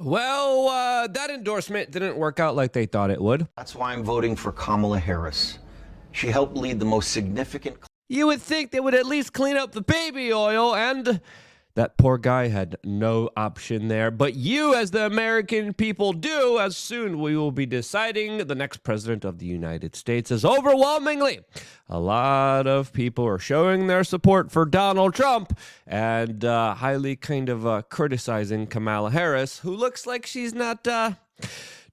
Well, that endorsement didn't work out like they thought it would. That's why I'm voting for Kamala Harris. She helped lead the most significant. You would think they would at least clean up the baby oil, and that poor guy had no option there. But you, as the American people, do, as soon we will be deciding the next president of the United States, as overwhelmingly a lot of people are showing their support for Donald Trump and highly kind of criticizing Kamala Harris, who looks like she's not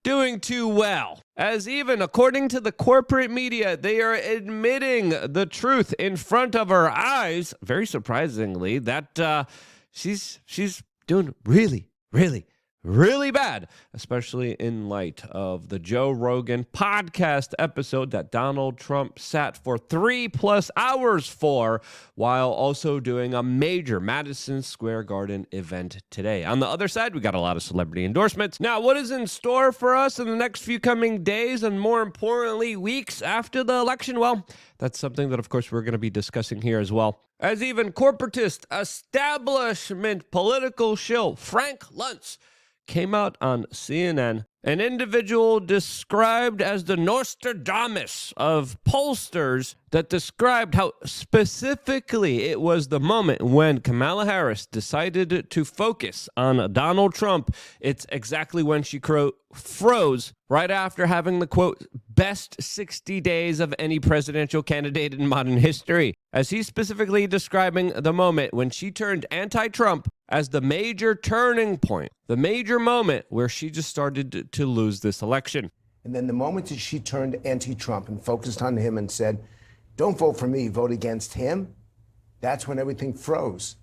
doing too well. As even according to the corporate media, they are admitting the truth in front of our eyes, very surprisingly, that she's doing really bad, especially in light of the Joe Rogan podcast episode that Donald Trump sat for 3+ hours for, while also doing a major Madison Square Garden event today. On the other side, we got a lot of celebrity endorsements. Now, what is in store for us in the next few coming days, and more importantly, weeks after the election? Well, that's something that, of course, we're going to be discussing here as well. As even corporatist establishment political shill Frank Luntz came out on CNN, an individual described as the Nostradamus of pollsters that described how specifically it was the moment when Kamala Harris decided to focus on Donald Trump. It's exactly when she froze right after having the, quote, best 60 days of any presidential candidate in modern history, as he's specifically describing the moment when she turned anti-Trump as the major turning point, the major moment where she just started to lose this election. And then the moment that she turned anti-Trump and focused on him and said, don't vote for me, vote against him, that's when everything froze.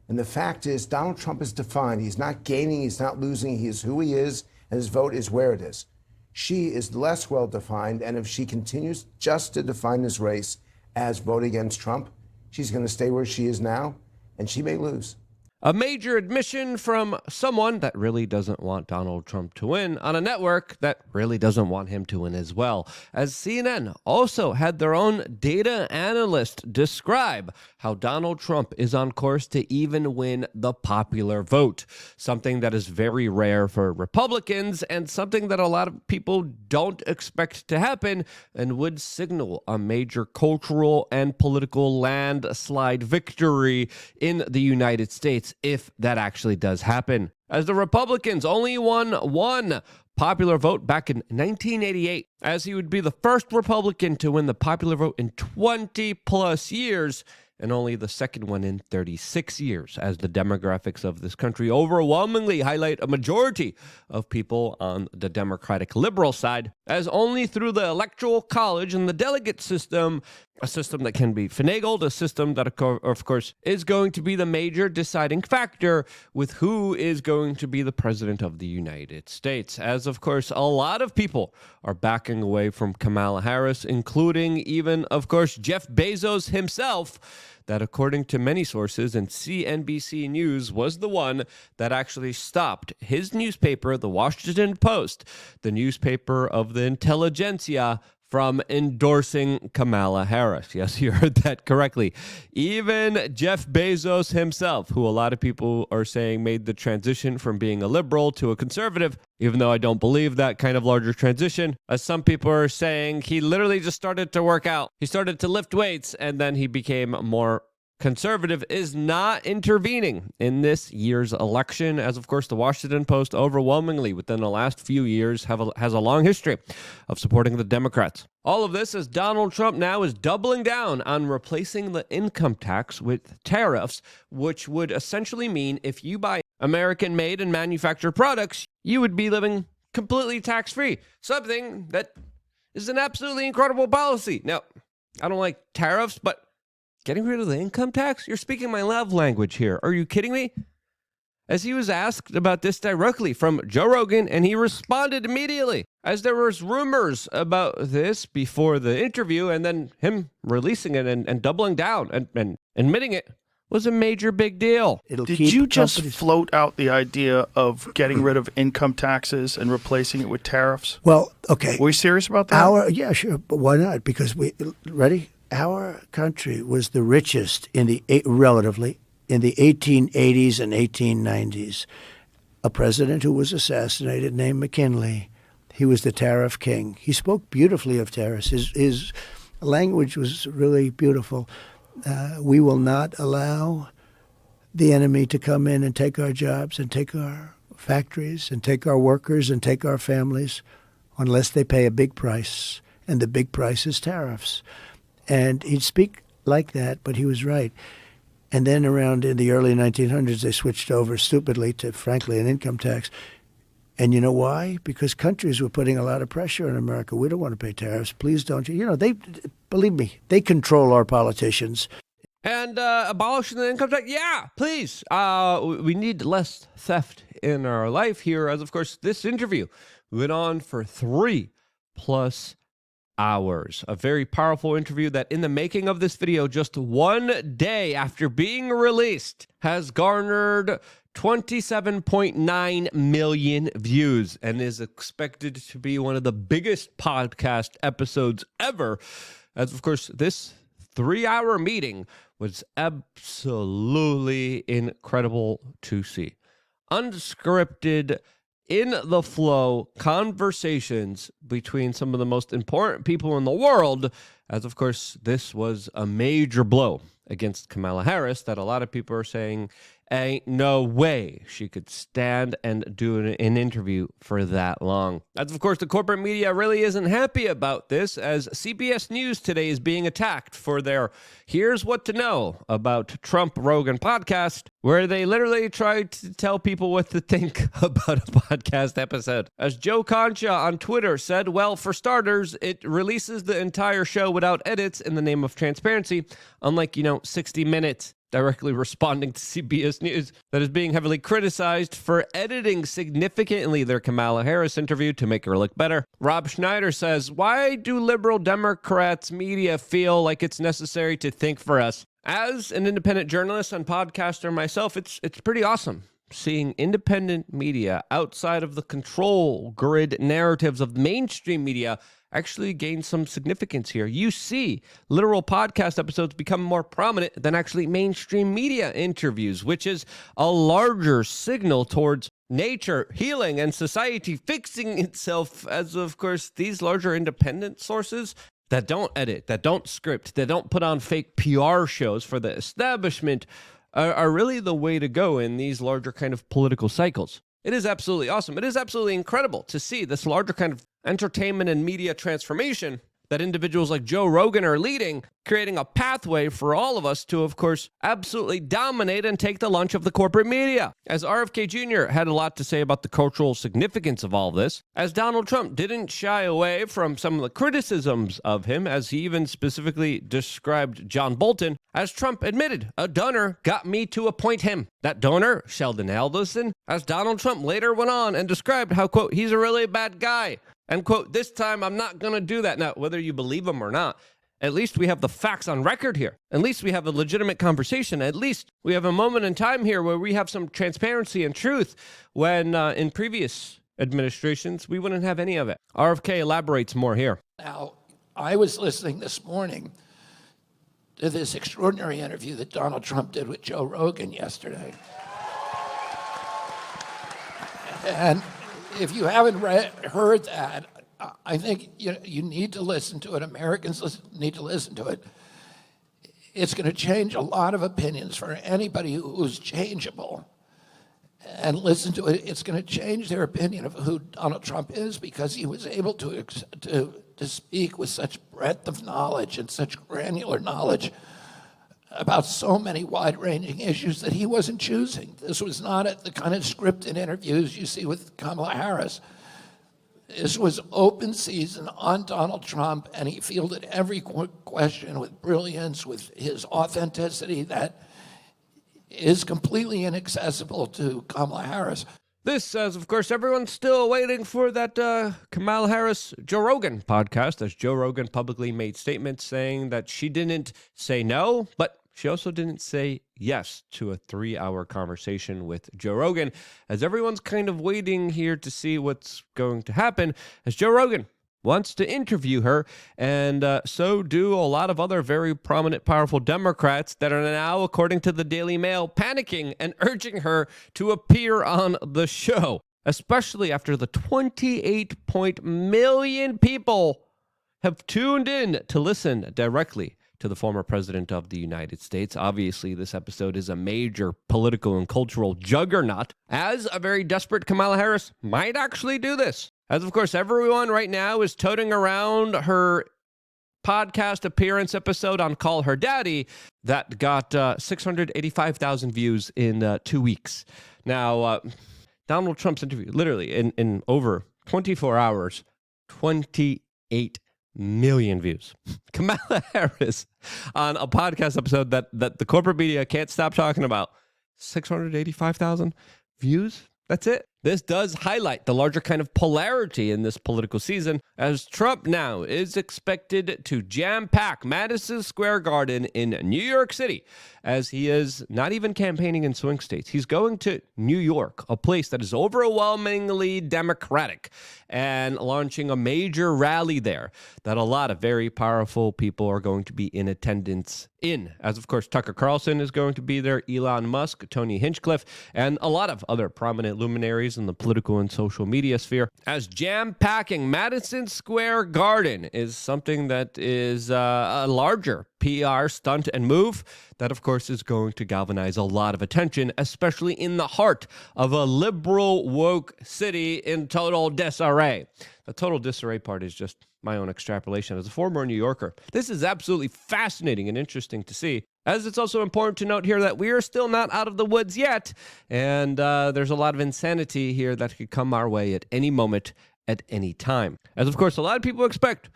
And the fact is, Donald Trump is defined. He's not gaining, he's not losing, he is who he is, and his vote is where it is. She is less well-defined, and if she continues just to define this race as vote against Trump, she's going to stay where she is now, and she may lose. A major admission from someone that really doesn't want Donald Trump to win on a network that really doesn't want him to win as well, as CNN also had their own data analyst describe how Donald Trump is on course to even win the popular vote, something that is very rare for Republicans and something that a lot of people don't expect to happen and would signal a major cultural and political landslide victory in the United States, if that actually does happen, as the Republicans only won one popular vote back in 1988, as he would be the first Republican to win the popular vote in 20+ years, and only the second one in 36 years, as the demographics of this country overwhelmingly highlight a majority of people on the Democratic liberal side, as only through the Electoral College and the delegate system, a system that can be finagled, a system that, of course, is going to be the major deciding factor with who is going to be the president of the United States, as, of course, a lot of people are backing away from Kamala Harris, including even, of course, Jeff Bezos himself, that according to many sources and CNBC News was the one that actually stopped his newspaper, the Washington Post, the newspaper of the intelligentsia, from endorsing Kamala Harris. Yes, you heard that correctly. Even Jeff Bezos himself, who a lot of people are saying made the transition from being a liberal to a conservative, even though I don't believe that kind of larger transition, as some people are saying he literally just started to work out. He started to lift weights and then he became more conservative, is not intervening in this year's election, as of course the Washington Post overwhelmingly within the last few years has a long history of supporting the Democrats. All of this as Donald Trump now is doubling down on replacing the income tax with tariffs, which would essentially mean if you buy American-made and manufactured products, you would be living completely tax-free, something that is an absolutely incredible policy. Now, I don't like tariffs, but getting rid of the income tax? You're speaking my love language here. Are you kidding me? As he was asked about this directly from Joe Rogan, and he responded immediately, as there was rumors about this before the interview, and then him releasing it and doubling down and admitting it was a major big deal. Did you just float out the idea of getting rid of income taxes and replacing it with tariffs? Well, okay. Were you serious about that? Yeah, sure. But why not? Because ready? Our country was the richest relatively in the 1880s and 1890s. a president who was assassinated named McKinley. He was the tariff king. He spoke beautifully of tariffs. His language was really beautiful. We will not allow the enemy to come in and take our jobs and take our factories and take our workers and take our families unless they pay a big price. And the big price is tariffs. And he'd speak like that, but he was right. And then around in the early 1900s, they switched over stupidly to, frankly, an income tax. And you know why? Because countries were putting a lot of pressure on America. We don't want to pay tariffs. Please don't. They, believe me, they control our politicians. And abolishing the income tax? Yeah, please. We need less theft in our life here, as of course this interview went on for 3+ hours. A very powerful interview that in the making of this video, just 1 day after being released, has garnered 27.9 million views and is expected to be one of the biggest podcast episodes ever. As of course, this 3-hour meeting was absolutely incredible to see. Unscripted, in the flow conversations between some of the most important people in the world, as of course, this was a major blow against Kamala Harris that a lot of people are saying ain't no way she could stand and do an interview for that long. As of course, the corporate media really isn't happy about this, as CBS News today is being attacked for their Here's What to Know About Trump Rogan podcast, where they literally tried to tell people what to think about a podcast episode. As Joe Concha on Twitter said, well, for starters, it releases the entire show without edits in the name of transparency, unlike, 60 Minutes directly responding to CBS News that is being heavily criticized for editing significantly their Kamala Harris interview to make her look better. Rob Schneider says, why do liberal Democrats media feel like it's necessary to think for us? As an independent journalist and podcaster myself, it's pretty awesome seeing independent media outside of the control grid narratives of mainstream media actually gain some significance here. You see literal podcast episodes become more prominent than actually mainstream media interviews, which is a larger signal towards nature healing and society fixing itself, as of course these larger independent sources that don't edit, that don't script, that don't put on fake PR shows for the establishment are really the way to go in these larger kind of political cycles. It is absolutely awesome. It is absolutely incredible to see this larger kind of entertainment and media transformation that individuals like Joe Rogan are leading, creating a pathway for all of us to, of course, absolutely dominate and take the lunch of the corporate media. As RFK Jr. had a lot to say about the cultural significance of all this, as Donald Trump didn't shy away from some of the criticisms of him, as he even specifically described John Bolton, as Trump admitted, a donor got me to appoint him. That donor, Sheldon Adelson, as Donald Trump later went on and described how, quote, he's a really bad guy. And, quote, this time I'm not going to do that. Now, whether you believe him or not, at least we have the facts on record here. At least we have a legitimate conversation. At least we have a moment in time here where we have some transparency and truth when in previous administrations, we wouldn't have any of it. RFK elaborates more here. Now, I was listening this morning to this extraordinary interview that Donald Trump did with Joe Rogan yesterday. And if you haven't heard that, I think you need to listen to it. Americans need to listen to it. It's going to change a lot of opinions for anybody who's changeable. And listen to it. It's going to change their opinion of who Donald Trump is, because he was able to speak with such breadth of knowledge and such granular knowledge about so many wide-ranging issues that he wasn't choosing. This was not the kind of scripted interviews you see with Kamala Harris. This was open season on Donald Trump, and he fielded every question with brilliance, with his authenticity that is completely inaccessible to Kamala Harris. This, as of course, everyone's still waiting for that Kamala Harris Joe Rogan podcast, as Joe Rogan publicly made statements saying that she didn't say no, but she also didn't say yes to a 3-hour conversation with Joe Rogan, as everyone's kind of waiting here to see what's going to happen, as Joe Rogan wants to interview her, and so do a lot of other very prominent, powerful Democrats that are now, according to the Daily Mail, panicking and urging her to appear on the show, especially after the 28 million people have tuned in to listen directly to the former president of the United States. Obviously, this episode is a major political and cultural juggernaut, as a very desperate Kamala Harris might actually do this. As, of course, everyone right now is toting around her podcast appearance episode on Call Her Daddy that got 685,000 views in 2 weeks. Now, Donald Trump's interview, literally in over 24 hours, 28 million views. Kamala Harris on a podcast episode that the corporate media can't stop talking about. 685,000 views? That's it. This does highlight the larger kind of polarity in this political season, as Trump now is expected to jam-pack Madison Square Garden in New York City, as he is not even campaigning in swing states. He's going to New York, a place that is overwhelmingly Democratic, and launching a major rally there that a lot of very powerful people are going to be in attendance in. As, of course, Tucker Carlson is going to be there, Elon Musk, Tony Hinchcliffe, and a lot of other prominent luminaries in the political and social media sphere, as jam-packing Madison Square Garden is something that is a larger PR stunt and move that, of course, is going to galvanize a lot of attention, especially in the heart of a liberal woke city in total disarray. The total disarray part is just my own extrapolation. As a former New Yorker, this is absolutely fascinating and interesting to see, as it's also important to note here that we are still not out of the woods yet, and there's a lot of insanity here that could come our way at any moment, at any time. As, of course, a lot of people expect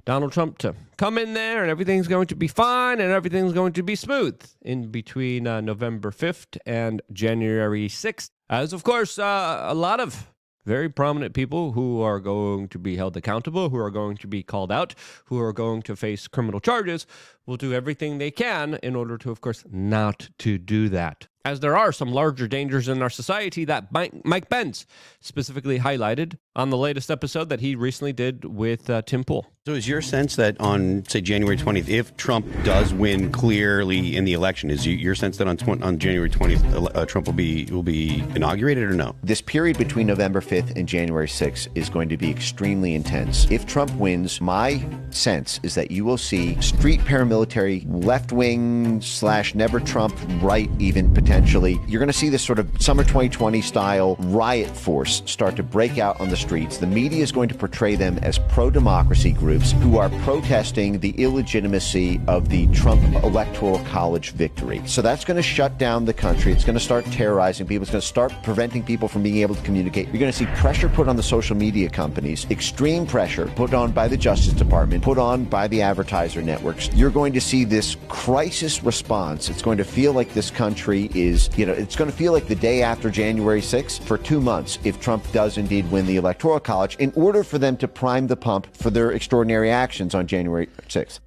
Donald Trump to come in there and everything's going to be fine and everything's going to be smooth in between November 5th and January 6th. As, of course, a lot of very prominent people who are going to be held accountable, who are going to be called out, who are going to face criminal charges, will do everything they can in order to, of course, not to do that. As there are some larger dangers in our society that Mike Pence specifically highlighted on the latest episode that he recently did with Tim Pool. So is your sense that on, say, January 20th, if Trump does win clearly in the election, is your sense that on January 20th, Trump will be inaugurated or no? This period between November 5th and January 6th is going to be extremely intense. If Trump wins, my sense is that you will see street paramilitary, left-wing / never Trump, right even potentially. You're going to see this sort of summer 2020 style riot force start to break out on the streets. The media is going to portray them as pro-democracy groups who are protesting the illegitimacy of the Trump Electoral College victory. So that's going to shut down the country. It's going to start terrorizing people. It's going to start preventing people from being able to communicate. You're going to see pressure put on the social media companies, extreme pressure put on by the Justice Department, put on by the advertiser networks. You're going to see this crisis response. It's going to feel like this country is, it's going to feel like the day after January 6th for 2 months if Trump does indeed win the Electoral College, in order for them to prime the pump for their extraordinary actions on January 6th.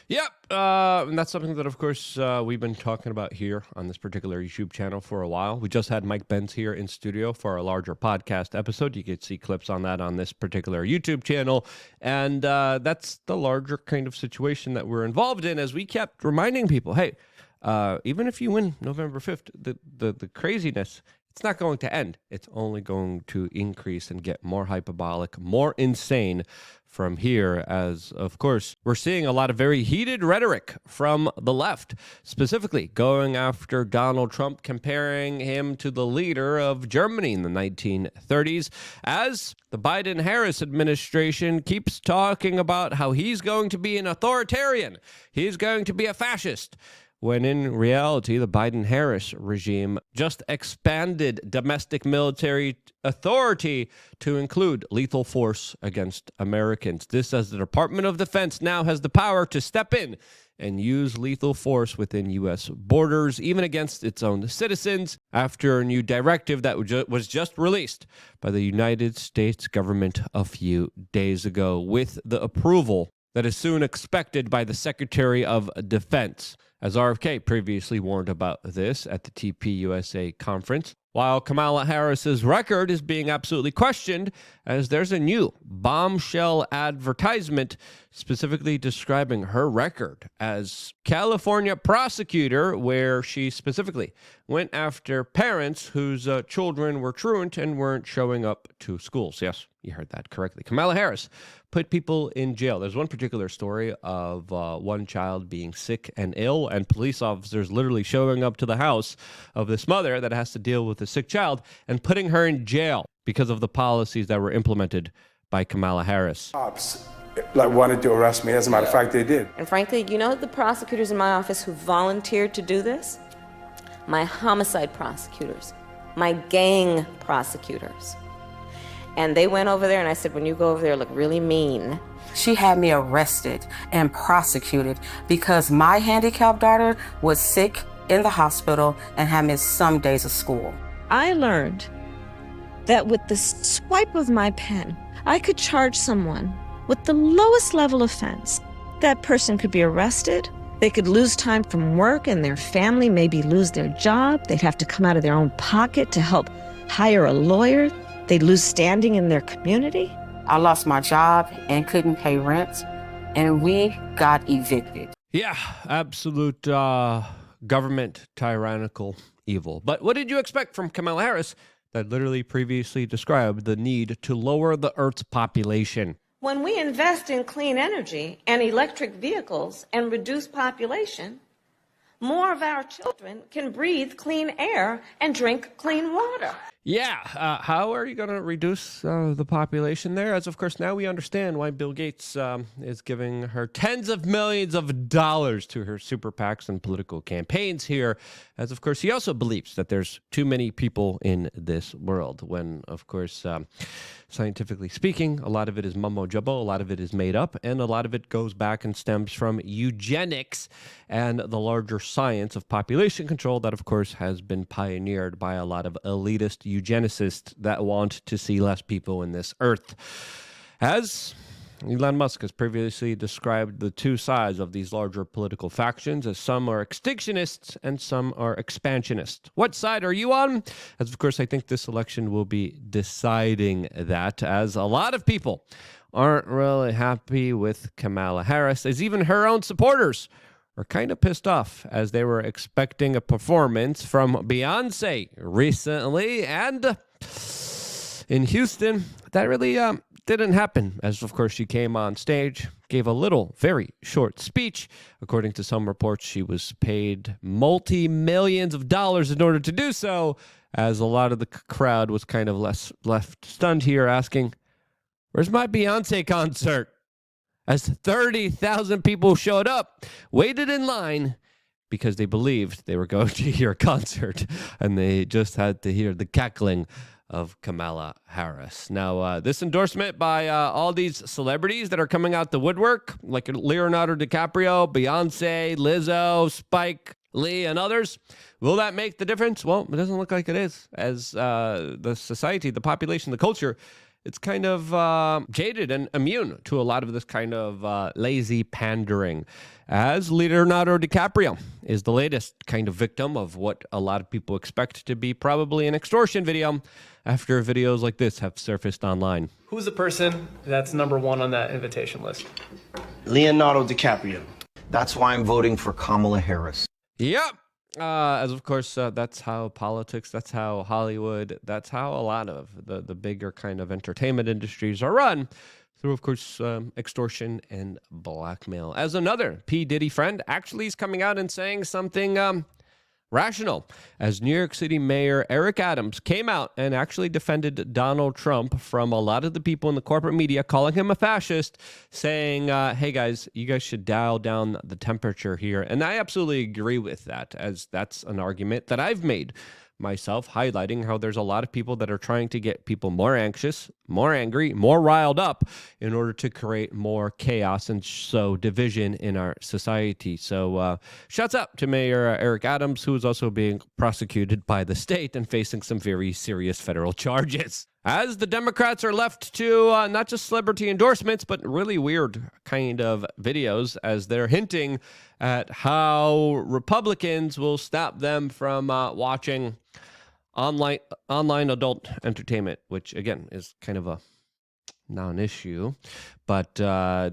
Yep, and that's something that, of course, we've been talking about here on this particular YouTube channel for a while. We just had Mike Pence here in studio for a larger podcast episode. You could see clips on that on this particular YouTube channel, and that's the larger kind of situation that we're involved in, as we kept reminding people, hey, even if you win November 5th, the craziness, it's not going to end. It's only going to increase and get more hyperbolic, more insane from here, as, of course, we're seeing a lot of very heated rhetoric from the left, specifically going after Donald Trump, comparing him to the leader of Germany in the 1930s, as the Biden-Harris administration keeps talking about how he's going to be an authoritarian, he's going to be a fascist, when in reality, the Biden-Harris regime just expanded domestic military authority to include lethal force against Americans. This, as the Department of Defense now has the power to step in and use lethal force within U.S. borders, even against its own citizens, after a new directive that was just released by the United States government a few days ago, with the approval that is soon expected by the Secretary of Defense. as RFK previously warned about this at the TPUSA conference. While Kamala Harris's record is being absolutely questioned, as there's a new bombshell advertisement specifically describing her record as California prosecutor, where she specifically went after parents whose children were truant and weren't showing up to schools. Yes, you heard that correctly. Kamala Harris put people in jail. There's one particular story of one child being sick and ill, and police officers literally showing up to the house of this mother that has to deal with a sick child and putting her in jail because of the policies that were implemented by Kamala Harris. Cops wanted to arrest me. As a matter of fact, they did. And frankly, you know the prosecutors in my office who volunteered to do this? My homicide prosecutors, my gang prosecutors. And they went over there and I said, when you go over there, look really mean. She had me arrested and prosecuted because my handicapped daughter was sick in the hospital and had missed some days of school. I learned that with the swipe of my pen, I could charge someone with the lowest level offense. That person could be arrested, they could lose time from work, and their family maybe lose their job. They'd have to come out of their own pocket to help hire a lawyer. They'd lose standing in their community. I lost my job and couldn't pay rent, and we got evicted. Yeah, absolute government tyrannical evil. But what did you expect from Kamala Harris that literally previously described the need to lower the Earth's population? When we invest in clean energy and electric vehicles and reduce population, more of our children can breathe clean air and drink clean water. Yeah, how are you going to reduce the population there? As of course, now we understand why Bill Gates is giving her tens of millions of dollars to her super PACs and political campaigns here. As of course, he also believes that there's too many people in this world when, of course, scientifically speaking, a lot of it is mumbo jumbo, a lot of it is made up, and a lot of it goes back and stems from eugenics and the larger science of population control that, of course, has been pioneered by a lot of elitist eugenicists that want to see less people in this earth. As Elon Musk has previously described the two sides of these larger political factions, as some are extinctionists and some are expansionists. What side are you on? As of course, I think this election will be deciding that, as a lot of people aren't really happy with Kamala Harris, as even her own supporters are kind of pissed off, as they were expecting a performance from Beyonce recently, and in Houston, that really didn't happen, as of course she came on stage, gave a little, very short speech. According to some reports, she was paid multi-millions of dollars in order to do so, as a lot of the crowd was kind of left stunned here, asking, where's my Beyonce concert? As 30,000 people showed up, waited in line, because they believed they were going to hear a concert, and they just had to hear the cackling of Kamala Harris. Now, this endorsement by all these celebrities that are coming out the woodwork, like Leonardo DiCaprio, Beyonce, Lizzo, Spike Lee, and others, will that make the difference? Well, it doesn't look like it is, as the society, the population, the culture, it's kind of jaded and immune to a lot of this kind of lazy pandering, as Leonardo DiCaprio is the latest kind of victim of what a lot of people expect to be probably an extortion video after videos like this have surfaced online. Who's the person that's number one on that invitation list? Leonardo DiCaprio. That's why I'm voting for Kamala Harris. Yep. As of course, that's how politics, that's how Hollywood, that's how a lot of the bigger kind of entertainment industries are run, through, of course, extortion and blackmail. As another P. Diddy friend actually is coming out and saying something rational, as New York City Mayor Eric Adams came out and actually defended Donald Trump from a lot of the people in the corporate media calling him a fascist, saying, hey guys, you guys should dial down the temperature here. And I absolutely agree with that, as that's an argument that I've made myself, highlighting how there's a lot of people that are trying to get people more anxious, more angry, more riled up in order to create more chaos and sow division in our society. So shouts out to Mayor Eric Adams, who is also being prosecuted by the state and facing some very serious federal charges. As the Democrats are left to not just celebrity endorsements, but really weird kind of videos as they're hinting at how Republicans will stop them from watching online adult entertainment, which, again, is kind of a non-issue. But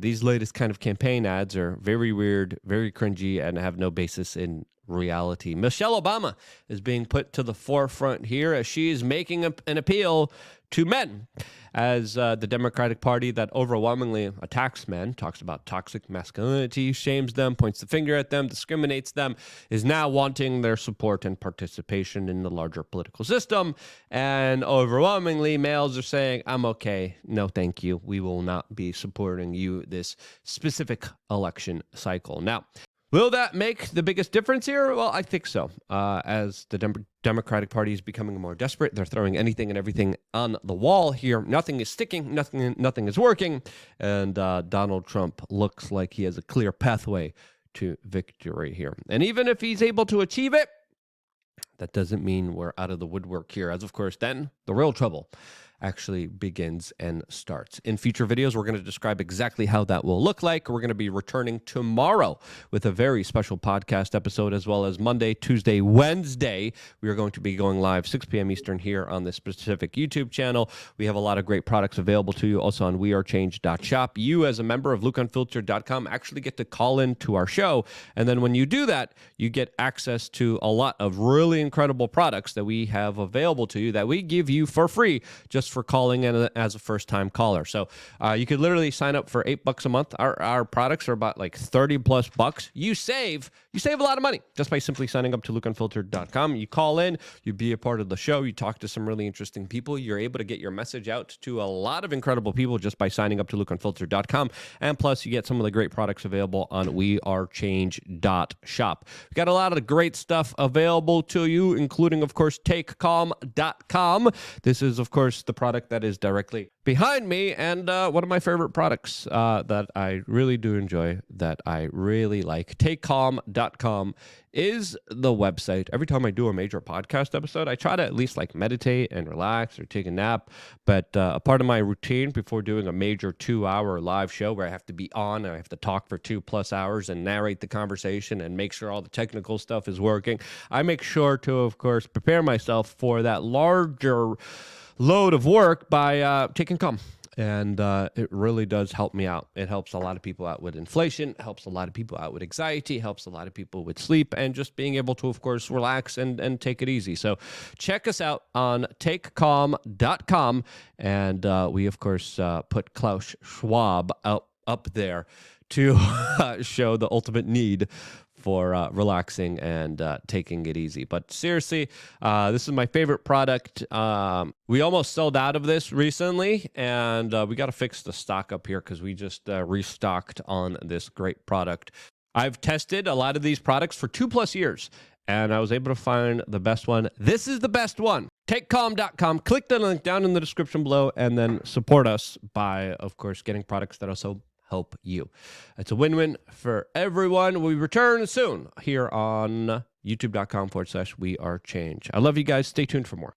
these latest kind of campaign ads are very weird, very cringy, and have no basis in reality. Michelle Obama is being put to the forefront here as she is making an appeal to men, as the Democratic Party that overwhelmingly attacks men, talks about toxic masculinity, shames them, points the finger at them, discriminates them, is now wanting their support and participation in the larger political system. And overwhelmingly, males are saying, I'm okay, no thank you, we will not be supporting you this specific election cycle. Now, will that make the biggest difference here? Well, I think so. As the Democratic Party is becoming more desperate, they're throwing anything and everything on the wall here. Nothing is sticking. Nothing is working. And Donald Trump looks like he has a clear pathway to victory here. And even if he's able to achieve it, that doesn't mean we're out of the woodwork here. As of course, then the real trouble actually begins and starts. In future videos, we're going to describe exactly how that will look like. We're going to be returning tomorrow with a very special podcast episode, as well as Monday, Tuesday, Wednesday. We are going to be going live 6 p.m. Eastern here on this specific YouTube channel. We have a lot of great products available to you also on wearechange.shop. You, as a member of LukeUnfiltered.com, actually get to call in to our show. And then when you do that, you get access to a lot of really incredible products that we have available to you that we give you for free just for calling in as a first-time caller. So you could literally sign up for $8 a month. Our products are about like 30 plus bucks. You save a lot of money just by simply signing up to LukeUnfiltered.com. You call in, you be a part of the show, you talk to some really interesting people. You're able to get your message out to a lot of incredible people just by signing up to LukeUnfiltered.com. And plus, you get some of the great products available on wearechange.shop. We got a lot of great stuff available to you, including, of course, TakeCalm.com. This is, of course, the product that is directly behind me, and one of my favorite products that I really do enjoy, that I really like. TakeCalm.com is the website. Every time I do a major podcast episode, I try to at least like meditate and relax or take a nap. But a part of my routine before doing a major 2-hour live show where I have to be on and I have to talk for 2+ hours and narrate the conversation and make sure all the technical stuff is working, I make sure to, of course, prepare myself for that larger load of work by taking Calm. And it really does help me out. It helps a lot of people out with inflation, helps a lot of people out with anxiety, helps a lot of people with sleep, and just being able to, of course, relax and take it easy. So check us out on TakeCalm.com. And we, of course, put Klaus Schwab up there to show the ultimate need for relaxing and taking it easy. But seriously, this is my favorite product. We almost sold out of this recently, and we got to fix the stock up here because we just restocked on this great product. I've tested a lot of these products for 2+ years, and I was able to find the best one. This is the best one. TakeCalm.com. Click the link down in the description below, and then support us by, of course, getting products that also help you. It's a win-win for everyone. We return soon here on youtube.com/wearechange. I love you guys. Stay tuned for more.